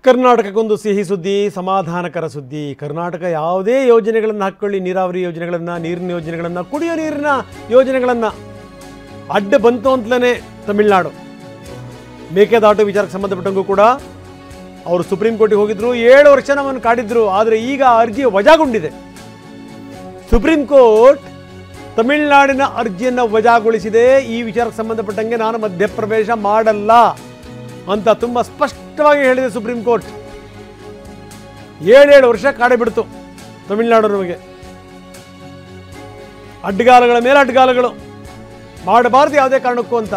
ಕರ್ನಾಟಕಕ್ಕೊಂದು ಸಿಹಿ ಸುದ್ದಿ, ಸಮಾಧಾನಕರ ಸುದ್ದಿ. ಕರ್ನಾಟಕ ಯಾವುದೇ ಯೋಜನೆಗಳನ್ನು ಹಾಕ್ಕೊಳ್ಳಿ, ನೀರಾವರಿ ಯೋಜನೆಗಳನ್ನು, ನೀರಿನ ಯೋಜನೆಗಳನ್ನು, ಕುಡಿಯೋ ನೀರಿನ ಯೋಜನೆಗಳನ್ನು ಅಡ್ಡ ಬಂತು ಅಂತಲೇ ತಮಿಳುನಾಡು ಮೇಕೆದಾಟು ವಿಚಾರಕ್ಕೆ ಸಂಬಂಧಪಟ್ಟಂಗೂ ಕೂಡ ಅವರು ಸುಪ್ರೀಂ ಕೋರ್ಟಿಗೆ ಹೋಗಿದ್ರು. 7 ವರ್ಷ ನಮ್ಮನ್ನು ಕಾಡಿದ್ರು. ಆದರೆ ಈಗ ಅರ್ಜಿ ವಜಾಗೊಂಡಿದೆ. ಸುಪ್ರೀಂ ಕೋರ್ಟ್ ತಮಿಳುನಾಡಿನ ಅರ್ಜಿಯನ್ನು ವಜಾಗೊಳಿಸಿದೆ. ಈ ವಿಚಾರಕ್ಕೆ ಸಂಬಂಧಪಟ್ಟಂಗೆ ನಾನು ಮಧ್ಯಪ್ರವೇಶ ಮಾಡಲ್ಲ ಅಂತ ತುಂಬ ಸ್ಪಷ್ಟವಾಗಿ ಹೇಳಿದೆ ಸುಪ್ರೀಂ ಕೋರ್ಟ್. 7 ವರ್ಷ ಕಾಡೆ ಬಿಡ್ತು ತಮಿಳುನಾಡಿನವರಿಗೆ. ಅಡ್ಡಗಾಲಗಳ ಮೇಲೆ ಅಡ್ಡಗಾಲಗಳು ಮಾಡಬಾರ್ದು ಯಾವುದೇ ಕಾರಣಕ್ಕೂ ಅಂತ.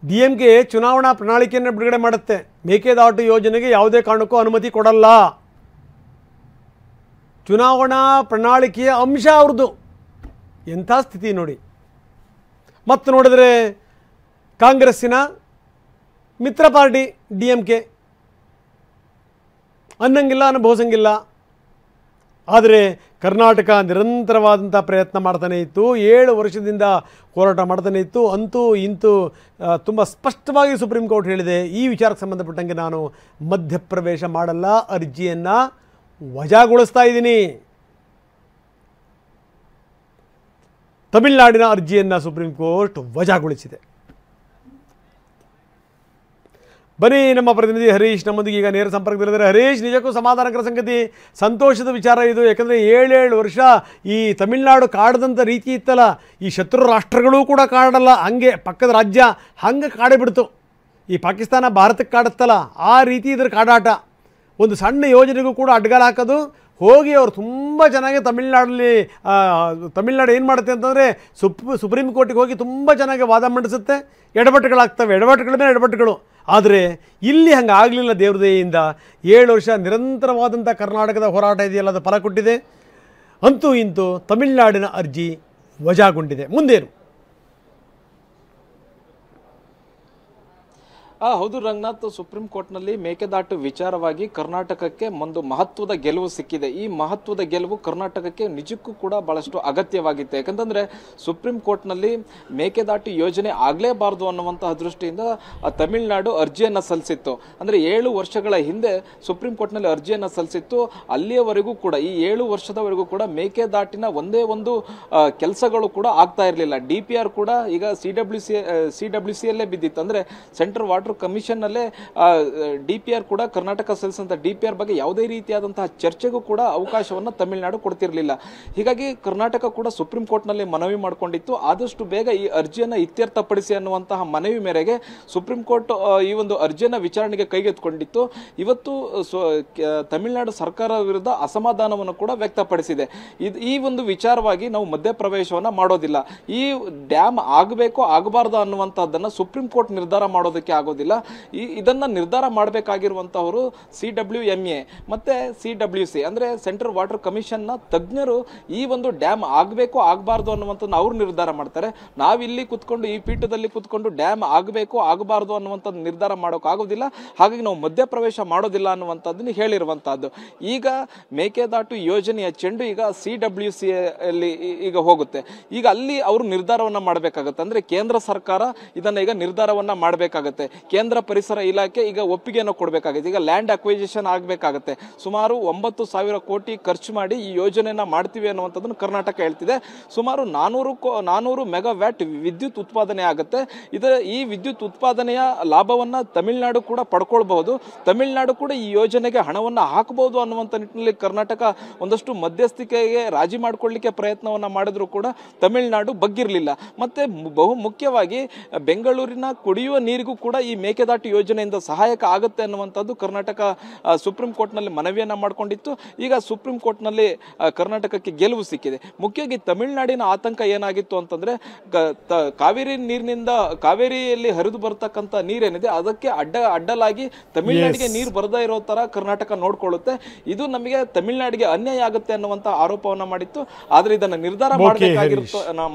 DMK ಚುನಾವಣಾ ಪ್ರಣಾಳಿಕೆಯನ್ನು ಬಿಡುಗಡೆ ಮಾಡುತ್ತೆ. ಮೇಕೆದಾಟು ಯೋಜನೆಗೆ ಯಾವುದೇ ಕಾರಣಕ್ಕೂ ಅನುಮತಿ ಕೊಡಲ್ಲ. ಚುನಾವಣಾ ಪ್ರಣಾಳಿಕೆಯ ಅಂಶ ಅವ್ರದ್ದು. ಎಂಥ ಸ್ಥಿತಿ ನೋಡಿ. ಮತ್ತು ನೋಡಿದ್ರೆ ಕಾಂಗ್ರೆಸ್ಸಿನ ಮಿತ್ರ ಪಾರ್ಟಿ DMK ಅನ್ನಂಗಿಲ್ಲ, ಅನುಭವಿಸಂಗಿಲ್ಲ. ಆದರೆ ಕರ್ನಾಟಕ ನಿರಂತರವಾದಂಥ ಪ್ರಯತ್ನ ಮಾಡ್ತಾನೆ ಇತ್ತು. 7 ವರ್ಷದಿಂದ ಹೋರಾಟ ಮಾಡ್ತಾನೆ ಇತ್ತು. ಅಂತೂ ಇಂತೂ ತುಂಬ ಸ್ಪಷ್ಟವಾಗಿ ಸುಪ್ರೀಂ ಕೋರ್ಟ್ ಹೇಳಿದೆ, ಈ ವಿಚಾರಕ್ಕೆ ಸಂಬಂಧಪಟ್ಟಂಗೆ ನಾನು ಮಧ್ಯಪ್ರವೇಶ ಮಾಡಲ್ಲ, ಅರ್ಜಿಯನ್ನು ವಜಾಗೊಳಿಸ್ತಾ ಇದ್ದೀನಿ. ತಮಿಳುನಾಡಿನ ಅರ್ಜಿಯನ್ನು ಸುಪ್ರೀಂ ಕೋರ್ಟ್ ವಜಾಗೊಳಿಸಿದೆ. ಬನ್ನಿ, ನಮ್ಮ ಪ್ರತಿನಿಧಿ ಹರೀಶ್ ನಮ್ಮೊಂದಿಗೆ ಈಗ ನೇರ ಸಂಪರ್ಕದಲ್ಲಿದ್ದಾರೆ. ಹರೀಶ್, ನಿಜಕ್ಕೂ ಸಮಾಧಾನಕರ ಸಂಗತಿ, ಸಂತೋಷದ ವಿಚಾರ ಇದು. ಯಾಕಂದರೆ 7 ವರ್ಷ ಈ ತಮಿಳುನಾಡು ಕಾಡದಂಥ ರೀತಿ ಇತ್ತಲ್ಲ, ಈ ಶತ್ರು ರಾಷ್ಟ್ರಗಳೂ ಕೂಡ ಕಾಡಲ್ಲ, ಹಂಗೆ ಪಕ್ಕದ ರಾಜ್ಯ ಹಂಗೆ ಕಾಡೇ ಬಿಡ್ತು. ಈ ಪಾಕಿಸ್ತಾನ ಭಾರತಕ್ಕೆ ಕಾಡುತ್ತಲ್ಲ, ಆ ರೀತಿ ಇದ್ರ ಕಾಡಾಟ. ಒಂದು ಸಣ್ಣ ಯೋಜನೆಗೂ ಕೂಡ ಅಡ್ಡಗಾಲ ಹಾಕೋದು. ಹೋಗಿ ಅವರು ತುಂಬ ಚೆನ್ನಾಗಿ ತಮಿಳ್ನಾಡು ಏನು ಮಾಡುತ್ತೆ ಅಂತಂದರೆ ಸುಪ್ರೀಂ ಕೋರ್ಟಿಗೆ ಹೋಗಿ ತುಂಬ ಚೆನ್ನಾಗಿ ವಾದ ಮಂಡಿಸುತ್ತೆ. ಎಡವಟ್ಟುಗಳಾಗ್ತವೆ, ಎಡವಟ್ಟುಗಳ ಮೇಲೆ ಎಡವಟ್ಟುಗಳು. ಆದರೆ ಇಲ್ಲಿ ಹಂಗೆ ಆಗಲಿಲ್ಲ. ದೇವ್ರ ದಯೆಯಿಂದ 7 ವರ್ಷ ನಿರಂತರವಾದಂಥ ಕರ್ನಾಟಕದ ಹೋರಾಟ ಇದೆಯಲ್ಲ, ಅದು ಫಲ ಕೊಟ್ಟಿದೆ. ಅಂತೂ ಇಂತೂ ತಮಿಳುನಾಡಿನ ಅರ್ಜಿ ವಜಾಗೊಂಡಿದೆ. ಮುಂದೇನು? ಹೌದು ರಂಗನಾಥ್, ಸುಪ್ರೀಂ ಕೋರ್ಟ್ನಲ್ಲಿ ಮೇಕೆದಾಟು ವಿಚಾರವಾಗಿ ಕರ್ನಾಟಕಕ್ಕೆ ಒಂದು ಮಹತ್ವದ ಗೆಲುವು ಸಿಕ್ಕಿದೆ. ಈ ಮಹತ್ವದ ಗೆಲುವು ಕರ್ನಾಟಕಕ್ಕೆ ನಿಜಕ್ಕೂ ಕೂಡ ಬಹಳಷ್ಟು ಅಗತ್ಯವಾಗಿತ್ತು. ಯಾಕಂತಂದ್ರೆ ಸುಪ್ರೀಂ ಕೋರ್ಟ್ನಲ್ಲಿ ಮೇಕೆದಾಟು ಯೋಜನೆ ಆಗಲೇಬಾರದು ಅನ್ನುವಂತಹ ದೃಷ್ಟಿಯಿಂದ ತಮಿಳುನಾಡು ಅರ್ಜಿಯನ್ನು ಸಲ್ಲಿಸಿತ್ತು. ಅಂದರೆ 7 ವರ್ಷಗಳ ಹಿಂದೆ ಸುಪ್ರೀಂ ಕೋರ್ಟ್ನಲ್ಲಿ ಅರ್ಜಿಯನ್ನು ಸಲ್ಲಿಸಿತ್ತು. ಅಲ್ಲಿಯವರೆಗೂ ಕೂಡ, ಈ 7 ವರ್ಷದವರೆಗೂ ಕೂಡ ಮೇಕೆದಾಟಿನ ಒಂದೇ ಒಂದು ಕೆಲಸಗಳು ಕೂಡ ಆಗ್ತಾ ಇರಲಿಲ್ಲ. DPR ಕೂಡ ಈಗ CWC ಯಲ್ಲೇ ಬಿದ್ದಿತ್ತು. ಅಂದರೆ ಸೆಂಟ್ರಲ್ ವಾಟರ್ ಕಮಿಷನ್ ನಲ್ಲೇ DPR ಕೂಡ, ಕರ್ನಾಟಕ ಸಲ್ಲಿಸಿದಂಥ DPR ಬಗ್ಗೆ ಯಾವುದೇ ರೀತಿಯಾದಂತಹ ಚರ್ಚೆಗೂ ಕೂಡ ಅವಕಾಶವನ್ನು ತಮಿಳುನಾಡು ಕೊಡ್ತಿರ್ಲಿಲ್ಲ. ಹೀಗಾಗಿ ಕರ್ನಾಟಕ ಕೂಡ ಸುಪ್ರೀಂ ಕೋರ್ಟ್ನಲ್ಲಿ ಮನವಿ ಮಾಡಿಕೊಂಡಿತ್ತು, ಆದಷ್ಟು ಬೇಗ ಈ ಅರ್ಜಿಯನ್ನು ಇತ್ಯರ್ಥಪಡಿಸಿ ಅನ್ನುವಂತಹ ಮನವಿ ಮೇರೆಗೆ ಸುಪ್ರೀಂ ಕೋರ್ಟ್ ಈ ಒಂದು ಅರ್ಜಿಯನ್ನು ವಿಚಾರಣೆಗೆ ಕೈಗೆತ್ತಿಕೊಂಡಿತ್ತು. ಇವತ್ತು ತಮಿಳುನಾಡು ಸರ್ಕಾರದ ವಿರುದ್ಧ ಅಸಮಾಧಾನವನ್ನು ಕೂಡ ವ್ಯಕ್ತಪಡಿಸಿದೆ. ಈ ಒಂದು ವಿಚಾರವಾಗಿ ನಾವು ಮಧ್ಯಪ್ರವೇಶವನ್ನು ಮಾಡೋದಿಲ್ಲ, ಈ ಡ್ಯಾಮ್ ಆಗಬೇಕೋ ಆಗಬಾರ್ದು ಅನ್ನುವಂಥದ್ದನ್ನು ಸುಪ್ರೀಂ ಕೋರ್ಟ್ ನಿರ್ಧಾರ ಮಾಡೋದಕ್ಕೆ ಆಗೋದಿಲ್ಲ. ಇದನ್ನ ನಿರ್ಧಾರ ಮಾಡಬೇಕಾಗಿರುವಂತವರು CWMA ಮತ್ತೆ CWC ಅಂದ್ರೆ ಸೆಂಟ್ರಲ್ ವಾಟರ್ ಕಮಿಷನ್ ನ ತಜ್ಞರು ಈ ಒಂದು ಡ್ಯಾಮ್ ಆಗಬೇಕು ಆಗಬಾರ್ದು ಅನ್ನುವಂಥದ್ದನ್ನ ಅವ್ರು ನಿರ್ಧಾರ ಮಾಡ್ತಾರೆ. ನಾವಿಲ್ಲಿ ಕುತ್ಕೊಂಡು, ಈ ಪೀಠದಲ್ಲಿ ಕುತ್ಕೊಂಡು ಡ್ಯಾಮ್ ಆಗಬೇಕು ಆಗಬಾರ್ದು ಅನ್ನುವಂಥದ್ದು ನಿರ್ಧಾರ ಮಾಡೋಕೆ ಆಗೋದಿಲ್ಲ. ಹಾಗಾಗಿ ನಾವು ಮಧ್ಯಪ್ರವೇಶ ಮಾಡೋದಿಲ್ಲ ಅನ್ನುವಂಥದ್ದನ್ನ ಹೇಳಿರುವಂತಹದ್ದು. ಈಗ ಮೇಕೆದಾಟು ಯೋಜನೆಯ ಚೆಂಡು ಈಗ CWC ಅಲ್ಲಿ ಈಗ ಹೋಗುತ್ತೆ. ಈಗ ಅಲ್ಲಿ ಅವರು ನಿರ್ಧಾರವನ್ನ ಮಾಡಬೇಕಾಗುತ್ತೆ. ಅಂದ್ರೆ ಕೇಂದ್ರ ಸರ್ಕಾರ ಇದನ್ನ ಈಗ ನಿರ್ಧಾರವನ್ನ ಮಾಡಬೇಕಾಗುತ್ತೆ. ಕೇಂದ್ರ ಪರಿಸರ ಇಲಾಖೆ ಈಗ ಒಪ್ಪಿಗೆಯನ್ನು ಕೊಡಬೇಕಾಗುತ್ತೆ. ಈಗ ಲ್ಯಾಂಡ್ ಅಕ್ವಿಜಿಷನ್ ಆಗಬೇಕಾಗುತ್ತೆ. ಸುಮಾರು 9,000 ಕೋಟಿ ಖರ್ಚು ಮಾಡಿ ಈ ಯೋಜನೆಯನ್ನ ಮಾಡ್ತೀವಿ ಅನ್ನುವಂಥದ್ದನ್ನು ಕರ್ನಾಟಕ ಹೇಳ್ತಿದೆ. ಸುಮಾರು 400 ಮೆಗಾವ್ಯಾಟ್ ವಿದ್ಯುತ್ ಉತ್ಪಾದನೆ ಆಗುತ್ತೆ. ಈ ವಿದ್ಯುತ್ ಉತ್ಪಾದನೆಯ ಲಾಭವನ್ನ ತಮಿಳುನಾಡು ಕೂಡ ಪಡ್ಕೊಳ್ಬಹುದು. ತಮಿಳುನಾಡು ಕೂಡ ಈ ಯೋಜನೆಗೆ ಹಣವನ್ನ ಹಾಕಬಹುದು ಅನ್ನುವಂಥ ನಿಟ್ಟಿನಲ್ಲಿ ಕರ್ನಾಟಕ ಒಂದಷ್ಟು ಮಧ್ಯಸ್ಥಿಕೆಗೆ ರಾಜಿ ಮಾಡಿಕೊಳ್ಳಿಕ್ಕೆ ಪ್ರಯತ್ನವನ್ನ ಮಾಡಿದ್ರು ಕೂಡ ತಮಿಳುನಾಡು ಬಗ್ಗಿರಲಿಲ್ಲ. ಮತ್ತೆ ಬಹು ಮುಖ್ಯವಾಗಿ ಬೆಂಗಳೂರಿನ ಕುಡಿಯುವ ನೀರಿಗೂ ಕೂಡ ಈ ಮೇಕೆದಾಟು ಯೋಜನೆಯಿಂದ ಸಹಾಯಕ ಆಗುತ್ತೆ ಅನ್ನುವಂಥದ್ದು ಕರ್ನಾಟಕ ಸುಪ್ರೀಂ ಕೋರ್ಟ್ನಲ್ಲಿ ಮನವಿಯನ್ನ ಮಾಡಿಕೊಂಡಿತ್ತು. ಈಗ ಸುಪ್ರೀಂ ಕೋರ್ಟ್ನಲ್ಲಿ ಕರ್ನಾಟಕಕ್ಕೆ ಗೆಲುವು ಸಿಕ್ಕಿದೆ. ಮುಖ್ಯವಾಗಿ ತಮಿಳುನಾಡಿನ ಆತಂಕ ಏನಾಗಿತ್ತು ಅಂತಂದ್ರೆ, ಕಾವೇರಿ ನೀರಿನಿಂದ, ಕಾವೇರಿಯಲ್ಲಿ ಹರಿದು ಬರತಕ್ಕಂಥ ನೀರೇನಿದೆ ಅದಕ್ಕೆ ಅಡ್ಡಲಾಗಿ ತಮಿಳುನಾಡಿಗೆ ನೀರು ಬರದೇ ಇರೋ ತರ ಕರ್ನಾಟಕ ನೋಡ್ಕೊಳ್ಳುತ್ತೆ. ಇದು ನಮಗೆ ತಮಿಳುನಾಡಿಗೆ ಅನ್ಯಾಯ ಆಗುತ್ತೆ ಅನ್ನುವಂತ ಆರೋಪವನ್ನ ಮಾಡಿತ್ತು. ಆದ್ರೆ ಇದನ್ನ ನಿರ್ಧಾರ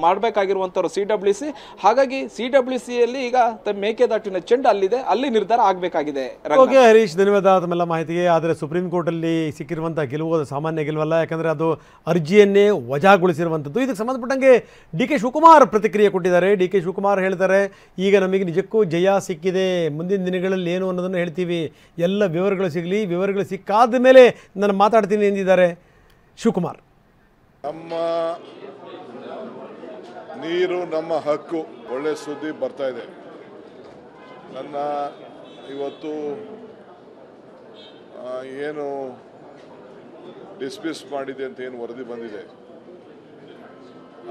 ಮಾಡಬೇಕಾಗಿರುವಂತವ್ರು CWC. ಹಾಗಾಗಿ CWC ಯಲ್ಲಿ ಈಗ ಮೇಕೆದಾಟಿನ ಚೆಂಡು ಅಲ್ಲಿದೆ, ಅಲ್ಲಿ ನಿರ್ಧಾರ ಆಗಬೇಕಾಗಿದೆ. ಓಕೆ ಹರೀಶ್, ಧನ್ಯವಾದ ತಮ್ಮೆಲ್ಲ ಮಾಹಿತಿಗೆ. ಆದರೆ ಸುಪ್ರೀಂ ಕೋರ್ಟಲ್ಲಿ ಸಿಕ್ಕಿರುವಂಥ ಗೆಲುವು ಅದು ಸಾಮಾನ್ಯ ಗೆಲುವಲ್ಲ, ಯಾಕಂದರೆ ಅದು ಅರ್ಜಿಯನ್ನೇ ವಜಾಗೊಳಿಸಿರುವಂಥದ್ದು. ಇದಕ್ಕೆ ಸಂಬಂಧಪಟ್ಟಂಗೆ ಡಿ ಕೆ ಶಿವಕುಮಾರ್ ಪ್ರತಿಕ್ರಿಯೆ ಕೊಟ್ಟಿದ್ದಾರೆ. ಡಿ ಕೆ ಶಿವಕುಮಾರ್ ಹೇಳ್ತಾರೆ, ಈಗ ನಮಗೆ ನಿಜಕ್ಕೂ ಜಯ ಸಿಕ್ಕಿದೆ, ಮುಂದಿನ ದಿನಗಳಲ್ಲಿ ಏನು ಅನ್ನೋದನ್ನು ಹೇಳ್ತೀವಿ, ಎಲ್ಲ ವಿವರಗಳು ಸಿಗಲಿ, ವಿವರಗಳು ಸಿಕ್ಕಾದ ಮೇಲೆ ನಾನು ಮಾತಾಡ್ತೀನಿ ಎಂದಿದ್ದಾರೆ ಶಿವಕುಮಾರ್. ನಮ್ಮ ನೀರು ನಮ್ಮ ಹಕ್ಕು, ಒಳ್ಳೆ ಸುದ್ದಿ ಬರ್ತಾ ಇದೆ. ನನ್ನ ಇವತ್ತು ಏನು ಡಿಸ್ಮಿಸ್ ಮಾಡಿದೆ ಅಂತ ಏನು ವರದಿ ಬಂದಿದೆ,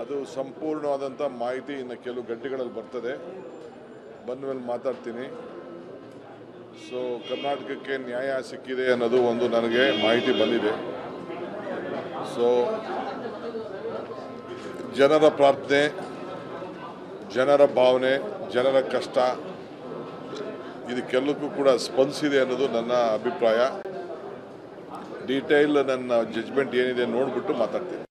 ಅದು ಸಂಪೂರ್ಣವಾದಂಥ ಮಾಹಿತಿ ಇನ್ನು ಕೆಲವು ಗಂಟೆಗಳಲ್ಲಿ ಬರ್ತದೆ. ಬಂದ ಮೇಲೆ ಮಾತಾಡ್ತೀನಿ. ಸೊ ಕರ್ನಾಟಕಕ್ಕೆ ನ್ಯಾಯ ಸಿಕ್ಕಿದೆ ಅನ್ನೋದು ಒಂದು ನನಗೆ ಮಾಹಿತಿ ಬಂದಿದೆ. ಸೊ ಜನರ ಪ್ರಾರ್ಥನೆ, ಜನರ ಭಾವನೆ, ಜನರ ಕಷ್ಟ ಇದಕ್ಕೆಲ್ಲಕ್ಕೂ ಕೂಡ ಸ್ಪಂದಿಸಿದೆ ಅನ್ನೋದು ನನ್ನ ಅಭಿಪ್ರಾಯ. ಡೀಟೇಲ್ ನನ್ನ ಜಡ್ಜ್ಮೆಂಟ್ ಏನಿದೆ ನೋಡಿಬಿಟ್ಟು ಮಾತಾಡ್ತೀನಿ.